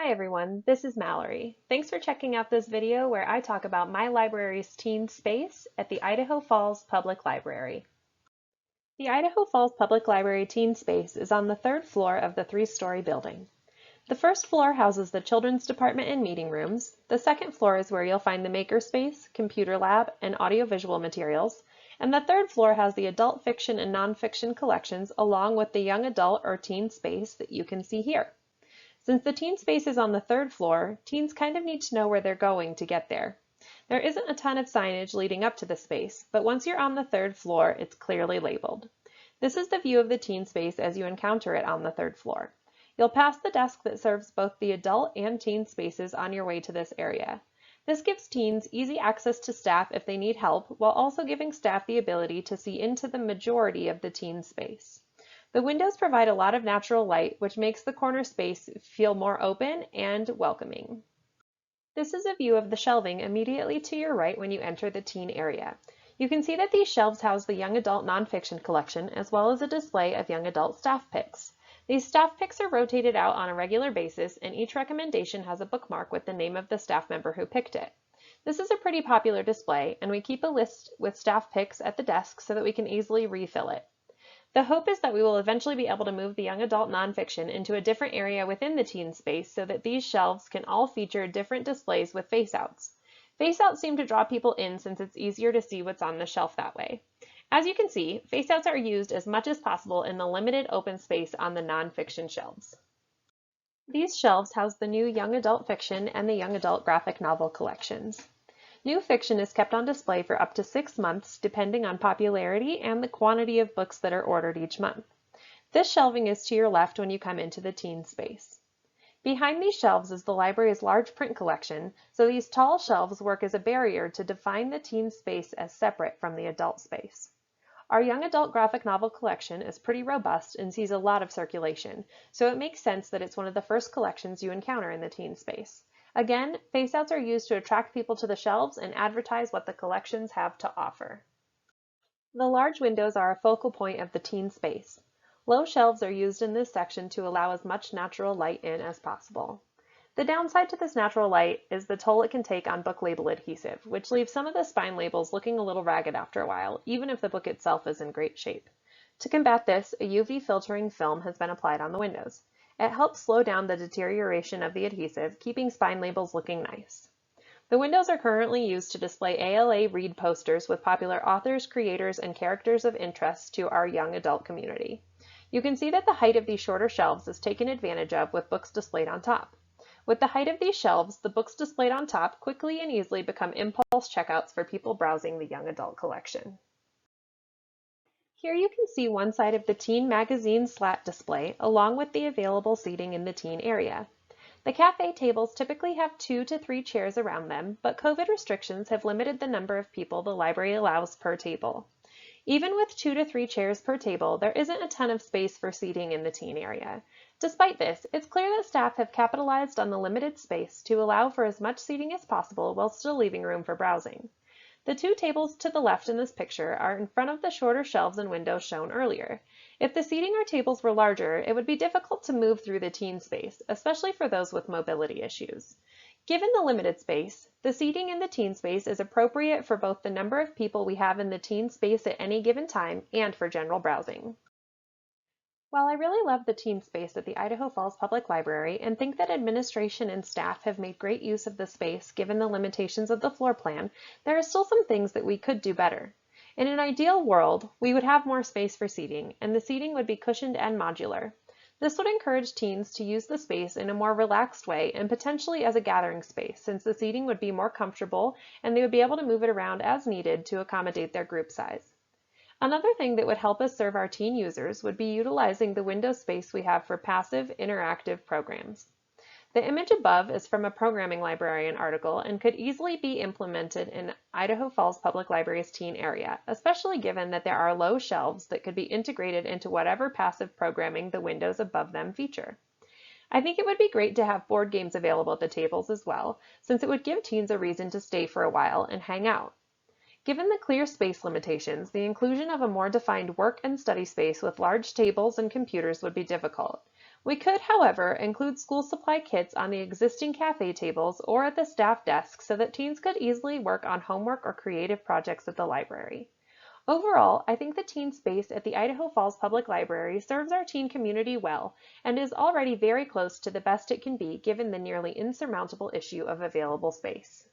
Hi everyone, this is Mallory. Thanks for checking out this video where I talk about my library's teen space at the Idaho Falls Public Library. The Idaho Falls Public Library teen space is on the third floor of the three-story building. The first floor houses the children's department and meeting rooms. The second floor is where you'll find the makerspace, computer lab, and audiovisual materials. And the third floor has the adult fiction and nonfiction collections along with the young adult or teen space that you can see here. Since the teen space is on the third floor, teens kind of need to know where they're going to get there. There isn't a ton of signage leading up to the space, but once you're on the third floor, it's clearly labeled. This is the view of the teen space as you encounter it on the third floor. You'll pass the desk that serves both the adult and teen spaces on your way to this area. This gives teens easy access to staff if they need help, while also giving staff the ability to see into the majority of the teen space. The windows provide a lot of natural light, which makes the corner space feel more open and welcoming. This is a view of the shelving immediately to your right when you enter the teen area. You can see that these shelves house the young adult nonfiction collection as well as a display of young adult staff picks. These staff picks are rotated out on a regular basis, and each recommendation has a bookmark with the name of the staff member who picked it. This is a pretty popular display, and we keep a list with staff picks at the desk so that we can easily refill it. The hope is that we will eventually be able to move the young adult nonfiction into a different area within the teen space so that these shelves can all feature different displays with face-outs. Face-outs seem to draw people in since it's easier to see what's on the shelf that way. As you can see, face-outs are used as much as possible in the limited open space on the nonfiction shelves. These shelves house the new young adult fiction and the young adult graphic novel collections. New fiction is kept on display for up to 6 months, depending on popularity and the quantity of books that are ordered each month. This shelving is to your left when you come into the teen space. Behind these shelves is the library's large print collection, so these tall shelves work as a barrier to define the teen space as separate from the adult space. Our young adult graphic novel collection is pretty robust and sees a lot of circulation, so it makes sense that it's one of the first collections you encounter in the teen space. Again, face-outs are used to attract people to the shelves and advertise what the collections have to offer. The large windows are a focal point of the teen space. Low shelves are used in this section to allow as much natural light in as possible. The downside to this natural light is the toll it can take on book label adhesive, which leaves some of the spine labels looking a little ragged after a while, even if the book itself is in great shape. To combat this, a UV filtering film has been applied on the windows. It helps slow down the deterioration of the adhesive, keeping spine labels looking nice. The windows are currently used to display ALA Read posters with popular authors, creators, and characters of interest to our young adult community. You can see that the height of these shorter shelves is taken advantage of with books displayed on top. With the height of these shelves, the books displayed on top quickly and easily become impulse checkouts for people browsing the young adult collection. Here you can see one side of the teen magazine slat display along with the available seating in the teen area. The cafe tables typically have 2 to 3 chairs around them, but COVID restrictions have limited the number of people the library allows per table. Even with 2 to 3 chairs per table, there isn't a ton of space for seating in the teen area. Despite this, it's clear that staff have capitalized on the limited space to allow for as much seating as possible while still leaving room for browsing. The 2 tables to the left in this picture are in front of the shorter shelves and windows shown earlier. If the seating or tables were larger, it would be difficult to move through the teen space, especially for those with mobility issues. Given the limited space, the seating in the teen space is appropriate for both the number of people we have in the teen space at any given time and for general browsing. While I really love the teen space at the Idaho Falls Public Library and think that administration and staff have made great use of the space given the limitations of the floor plan, there are still some things that we could do better. In an ideal world, we would have more space for seating, and the seating would be cushioned and modular. This would encourage teens to use the space in a more relaxed way and potentially as a gathering space, since the seating would be more comfortable and they would be able to move it around as needed to accommodate their group size. Another thing that would help us serve our teen users would be utilizing the window space we have for passive, interactive programs. The image above is from a programming librarian article and could easily be implemented in Idaho Falls Public Library's teen area, especially given that there are low shelves that could be integrated into whatever passive programming the windows above them feature. I think it would be great to have board games available at the tables as well, since it would give teens a reason to stay for a while and hang out. Given the clear space limitations, the inclusion of a more defined work and study space with large tables and computers would be difficult. We could, however, include school supply kits on the existing cafe tables or at the staff desk so that teens could easily work on homework or creative projects at the library. Overall, I think the teen space at the Idaho Falls Public Library serves our teen community well and is already very close to the best it can be given the nearly insurmountable issue of available space.